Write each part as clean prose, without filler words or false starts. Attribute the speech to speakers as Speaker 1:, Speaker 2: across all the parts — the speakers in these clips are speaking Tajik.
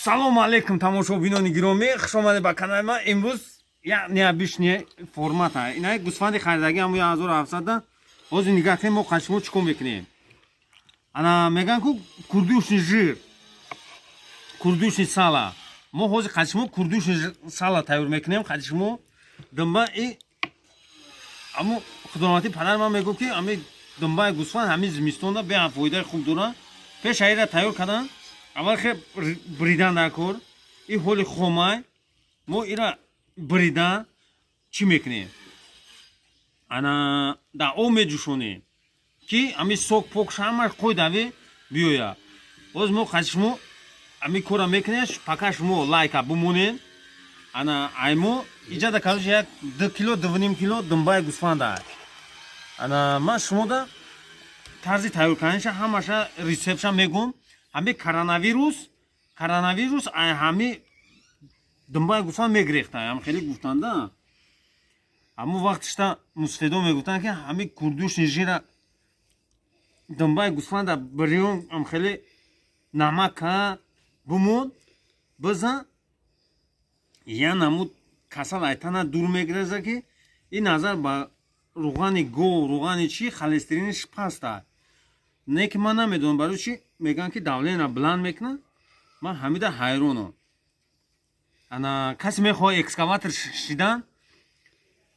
Speaker 1: салом алейкум тамошобинони гиромӣ, хуш омадед ба канали ман. Имрӯз як необычный формат аст. Ина гусфанди харидаги ҳам 1700. Ҳозир нигоҳ кунед мо қашмо чӣ мекунем. Ана мегӯянд ку курдушни жир, курдушни сала. Мо ҳозир қашмо курдушни сала тайёр мекунем. Қашмо думбаи аммо худоравати падар ман мегӯфт ки ами думбаи гусфанд ҳамин зимистонда беҳам фоидаи хуб дорад. Пеша ира тайёр кардан аввал хе бридан дар кор. И ҳоли хомай мо ира бридан чӣ мекунем? Ана дар об меҷӯшонем ки ами сок покш ҳамаш қойдави биёя. Ҳозир мо қашмо ами кора мекунем, пока шумо лайка бимонем. Ана аймо иҷада кардаш як 2 кило 2,5 кило думбаи гусфанд аст. Ана ман шумода тарзи тайёр карданиша ҳамаша рецептша мегӯм. Ҳами коронавирус ҳами думбаи гусфанд мегирехта. ҳам хеле гуфтанда. Аммо вақтишта мусфедо мегуфтанд ки ҳами курдушни жира думбаи гусфанда бирён ҳам хеле намака бумон бизан я намуд касал айтана дур мегиреза ки ин назар ба руғани гов, руғани чӣ холестериниш паст аст. Не ки ман намедонам барои чӣ мегӯянд ки давлениро буланд мекунад. Ман ҳамида ҳайронам. Ана касе мехоҳад экскаватор шидан,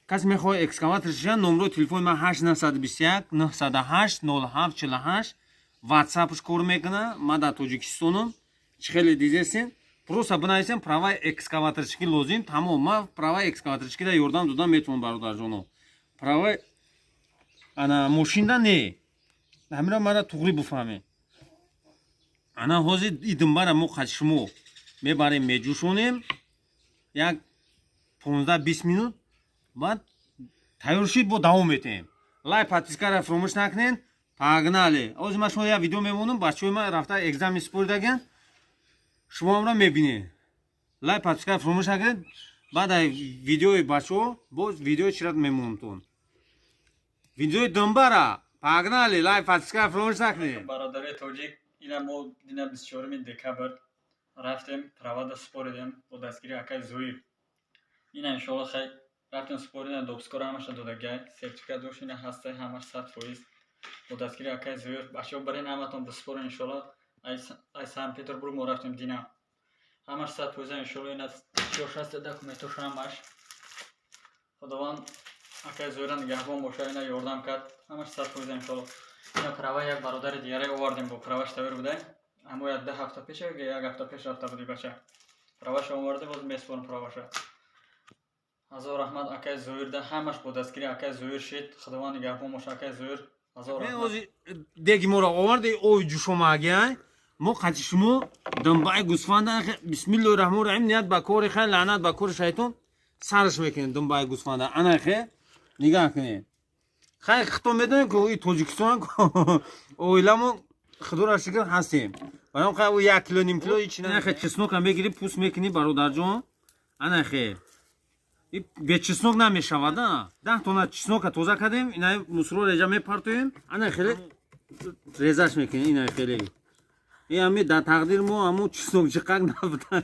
Speaker 1: касе мехоҳад экскаватор шидан, номерои телефони ман 8921 908 0748. ватсапш кор мекунад. Ман дар Тоҷикистонам. Чӣ хеле дизесен? Просто бинависем праваи экскаваторчики лозим. Тамом. Ман праваи экскаваторчики да ёрдам додам метавонам бародарҷоно. Праваи ана мошинда не. ҳамира мара туғри буфаҳмед. Ана ҳозир и думбара мо қашмо мебарем меҷӯшонем як 15-20 минут. Баъд тайёр шид бо давом метаем. Лайк подпискаро фаромӯш накунед. Погнали. Ҳозир ман шумо як видео мемонам. Бачаҳои ман рафта экзамен споридаган. Шумо ҳамро мебинед. Лайк подпискаро фаромӯш накунед. Баъд аз видеои бачаҳо боз видеои чират мемонамтон. Видеои думбара погнали. Лайк подпискаро фаромӯш накунед.
Speaker 2: Бародари тоҷик, ина мо дина 24 декабр рафтем правада споридем бо дастгири акай зоир. Ина иншоалло хай рафтем споридем допускора ҳамаша додагай. Сертификат дошт ина ҳастай ҳамаш 100%. Бо дастгири акай зоир. Бачаҳо барин ҳаматон бисупорен иншоалло. Ай Санкт Петербург мо рафтем дина. ҳамаш 100% иншоалло ина 6 документош ҳамаш. Худованд акай зоира нигаҳбон боша, ина ёрдам кард. ҳамаш 100% иншоалло. Ина права як бародари дигаре овардем бо праваш тавир будай. Аммо як 2 ҳафта пеш як ҳафта пеш рафта буди бача. Праваша оварде боз меспорам праваша. ҳазор раҳмат акай зоир да ҳамаш бо дастгири акай зоир шид. Худованд нигаҳбон боша акай зоир. ҳазор раҳмат.
Speaker 1: Ҳозир деги моро оварди ой ҷӯшомагиай. мо қачишмо думбаи гусфанда бисмиллоҳи раҳмони раҳим ният ба кори хайр лаънат ба кори шайтон сарш мекунем думбаи гусфанда. Ана хе нигоҳ кунед. Хай хито медонем ки и Тоҷикистон оиламон худора шукр ҳастем. Барам хай 1 кило ним кило ич на хе чеснока мегири пуст мекуни бародарҷон. Ана хе и бе чеснок намешавад. 10 тона чеснока тоза кардем. Ина мусро реҷа мепартоем. Ана хеле резаш мекунем. Ина хеле и ами дар тақдир мо аммо чеснок чиқак набуда.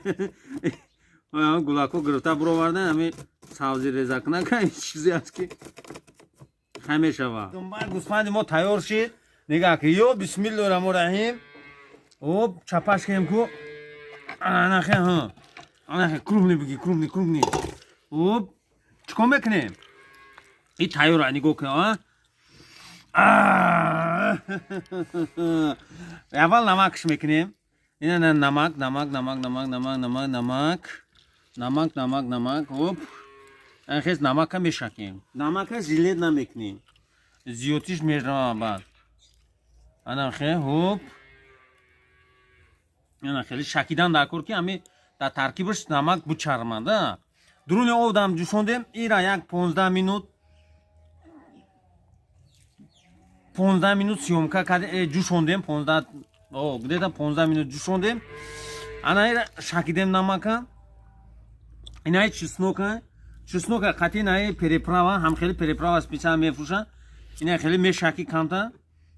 Speaker 1: Гулако гирифта бировардан ами сабзи резак накунем. Чизе аст ки ҳамешава. Думбаи гусфанди мо тайёр шид. Нигоҳ ки ё бисмиллоҳи раҳмони раҳим. Об чапаш кунем ку анахе анахе крупни биги крупни. Об чикор мекунем? И тайёр аст нигоҳ кунем а. Аввал намакш мекунем. Ина намак. Об хез намака мешакем. Намака зилет намекунем. Зиёдтиш мешава баъд. Ана хе ҳоп. Ана хеле шакидан дар кор ки ами дар таркибаш намак бучармад. Дуруни обдам ҷӯшондем. Ира як 15 минут сиёмка кардем ҷӯшондем. 15 минут ҷӯшондем. Ана ира шакидем намака. Ина чеснока қатъи наи переправа ҳам хеле переправа специал мефурӯшад. Ина хеле мешаки камтар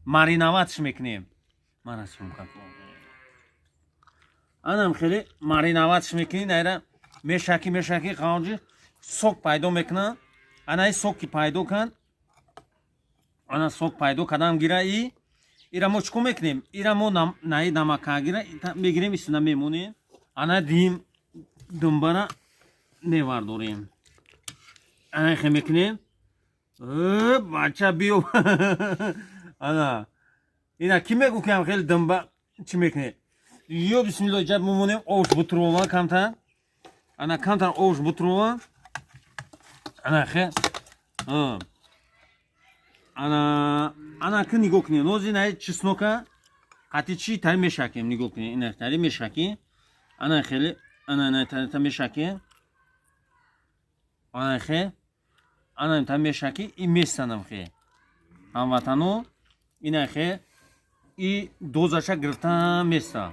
Speaker 1: мариноватш мекунем. анам хеле маринаватш мекунӣ найра мешакӣ қавҷи сок пайдо мекунад анаи соки пайдо кан ана сок пайдо кардам гира ира мо чӣ кор мекунем ира мо наи намакагира мегирем истина мемонем ана дим думбара мевардорем ана хе мекунем бача биё ана ина ки мегӯ ки ам хеле думба чӣ мекуне ё бисмиллоҳ ҷаб мемонем ош бутурова камтар ана камтар ош бутурова ана хе ана ки нигоҳ кунем нози наи чеснока қатъи чи тари мешакем нигоҳ кунем ина тари мешакӣ ана хеле ана та мешакем ана хе ана та мешакӣ и месанам хе ҳамватано ина хе и дозаша гирифта меса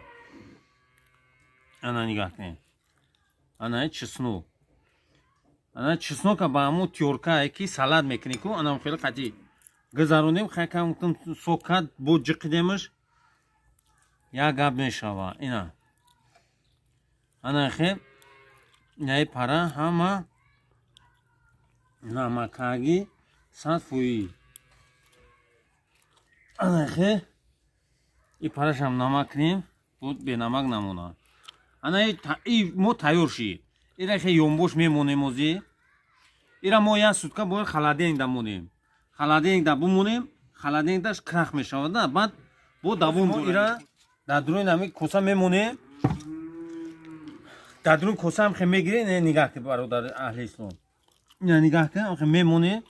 Speaker 1: ана нигоҳ кунем ана чеснок ана чеснока ба ҳамон тёркае ки салат мекунӣ ку ана хеле қатъи гузаронем хакам сокат бо ҷиқидемаш як гап мешава ина ана хе наи пара ҳама намакаги 100%. ана хе и парашам намак кунем буд бенамак намонад ана мо тайёр шид ира хе ёнбош мемонем ози ира мо як сутка бояд халаденгда монем халаденгда бумонем халаденгдаш крах мешавад баъд бо давом ира дар дуруни ами коса мемонем дар дуруни коса ам хе мегирем нигаҳ ки бародар аҳли ислом ина нигаҳ ки хе мемонем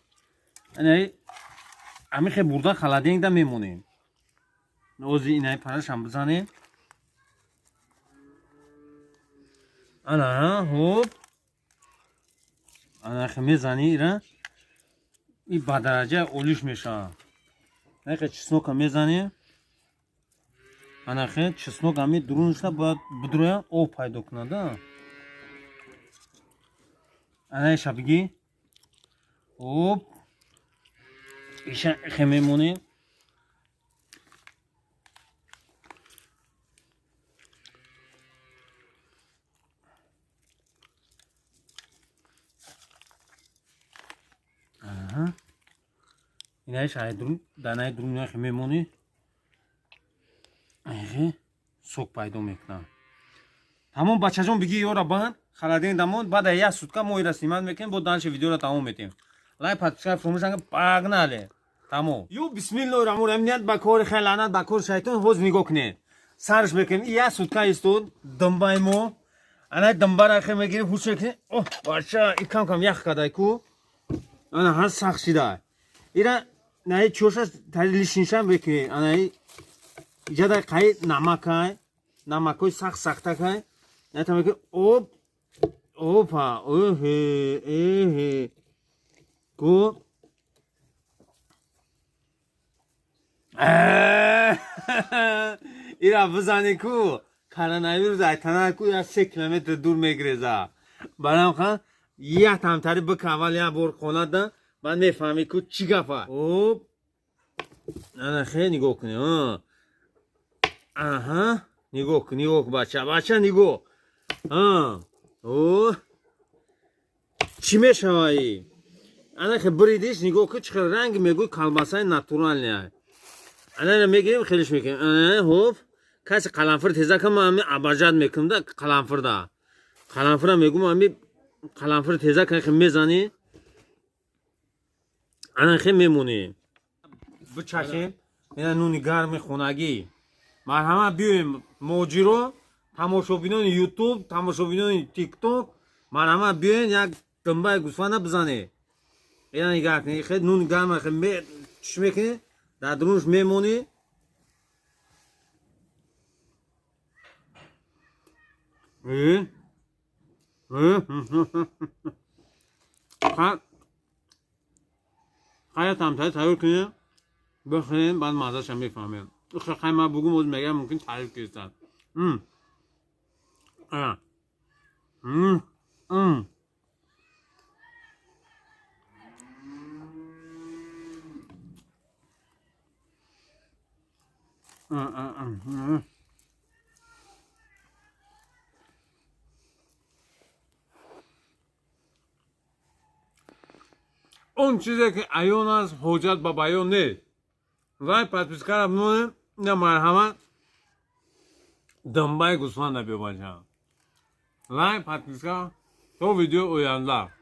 Speaker 1: ами хе бурда халаденгда мемонем ози инаи парашам бизанем ана ҳоп ана хе мезанӣ ира и ба дараҷаи олиш мешавад хе чеснока мезанем ана хе чеснок ами дуруништа бояд бидроя об пайдо кунада ана иша бигӣ об иша хе мемонем инаиш данаи дурун хе мемонӣ сок пайдо мекунам тамом бачаҷон бигӣ ёра банд халаденгдамон баъда як сутка мо ира снимат мекунем бо данаши видеоро тамом метем лайк подписка фромӯшанга пагнале тамом ё бисмиллоҳи раҳмони раҳим ният ба кори хай лаънат ба кори шайтон ҳозир нигоҳ кунед сарш мекунем и як сутка истод думбаи мо анаи думбара хе мегирем ҳуш мекунем бача и кам ях кадай ку ана ҳар сахт шидай ира наи чоша тари лишниша мекунем анаи иҷада қай намакҳои сахтакай натамаки опа ку ира бизанӣ ку коронавирус айтанад ку як 3 километр дур мегиреза барам хан як тамтари бикавал як бор хонада баъд мефаҳмӣ ку чӣ гапа ана хе нигоҳ кунӣ аҳа нигоҳ кун бача нигоҳ чӣ мешаваи ана хе бридиш нигоҳ ку чӣ хел ранги мегӯй колбасаи натуралне ана мегирем хелиш мекунем ҳоп каси қаламфир тезака ма ами абажад мекунам да қаламфира мегӯм ами қаламфир тезака хе мезанӣ ана хе мемонем бичашем ина нуни гарми хонагӣ марҳамат биёем моҷиро тамошобинони ютуб тамошобинони тикток марҳамат биёен як думбаи гусфанда бизанед ина нигаҳ кунед хеле нуни гарма чӣ мекунед дар дурунаш мемонӣ хая тамтаи тайёр кунем бихӯрем баъд маззаша мефаҳмем хай ман бугум оз мегам мумкин таъриф кистад اون چیزی که عیان است حجت به بیان نیست. وای подпискарам نه مرحمت دنبای گوسفند بباشم. وای подписка تا ویدیو آینده.